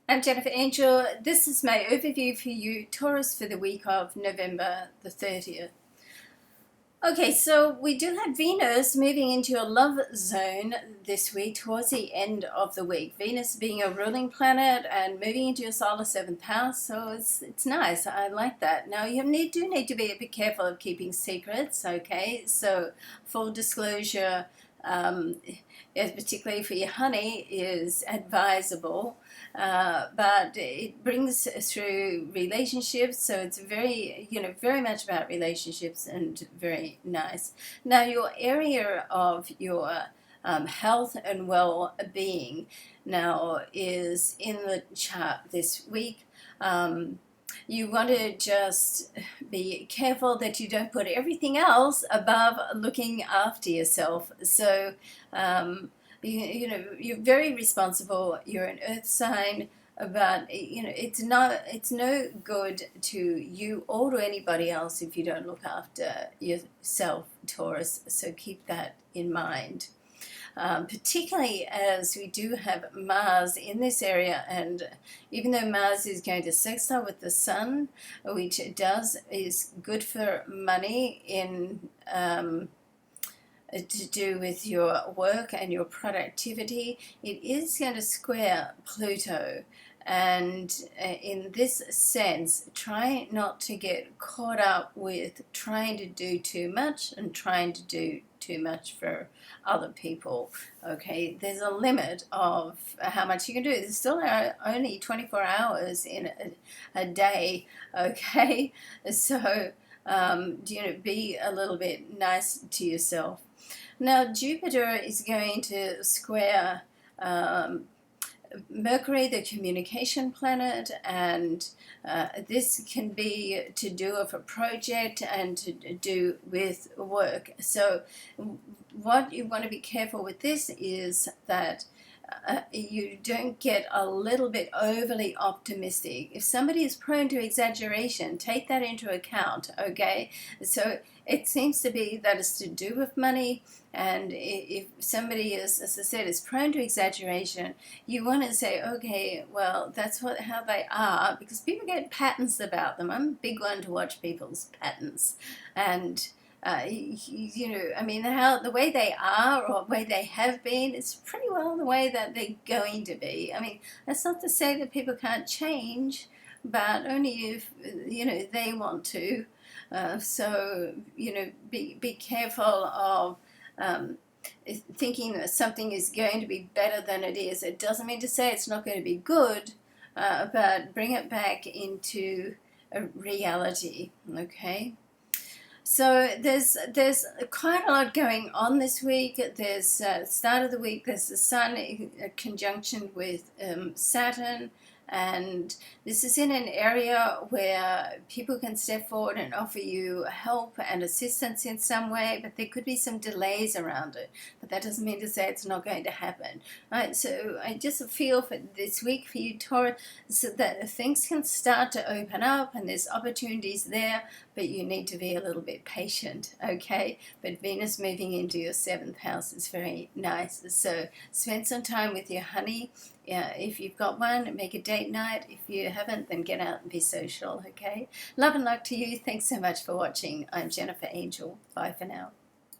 I'm Jennifer Angel. This is my overview for you, Taurus, for the week of November the 30th. Okay, so we do have Venus moving into your love zone this week towards the end of the week. Venus being a ruling planet and moving into your solar seventh house, so it's nice. I like that. Now you do need to be a bit careful of keeping secrets. Okay, so full disclosure, particularly for your honey, is advisable. But it brings through relationships, so it's very much about relationships and very nice. Now, your area of your health and well-being now is in the chart this week. You want to just be careful that you don't put everything else above looking after yourself. So, you're very responsible. You're an earth sign, but it's no good to you or to anybody else if you don't look after yourself, Taurus. So keep that in mind. Particularly as we do have Mars in this area, and even though Mars is going to sextile with the Sun, which is good for money in to do with your work and your productivity, it is going to square Pluto. And in this sense, try not to get caught up with trying to do too much and trying to do too much for other people. Okay, there's a limit of how much you can do. There's still only 24 hours in a day. Okay, so be a little bit nice to yourself. Now, Jupiter is going to square Mercury, the communication planet, and this can be to do with a project and to do with work. So what you want to be careful with this is that you don't get a little bit overly optimistic. If somebody is prone to exaggeration, take that into account, okay? So it seems to be that it's to do with money, and if somebody is, as I said, is prone to exaggeration, you want to say, okay, well, that's how they are, because people get patterns about them. I'm a big one to watch people's patterns, and the way they are or the way they have been is pretty well the way that they're going to be. I mean, that's not to say that people can't change, but only if, they want to. Be careful of thinking that something is going to be better than it is. It doesn't mean to say it's not going to be good, but bring it back into a reality, okay? So there's quite a lot going on this week. There's start of the week, there's the Sun in conjunction with Saturn, and this is in an area where people can step forward and offer you help and assistance in some way, but there could be some delays around it. But that doesn't mean to say it's not going to happen. Right? So I just feel for this week for you, Taurus, so that things can start to open up and there's opportunities there, but you need to be a little bit patient, okay? But Venus moving into your seventh house is very nice. So spend some time with your honey. If you've got one, make a date night. If you haven't, then get out and be social, okay? Love and luck to you. Thanks so much for watching. I'm Jennifer Angel. Bye for now.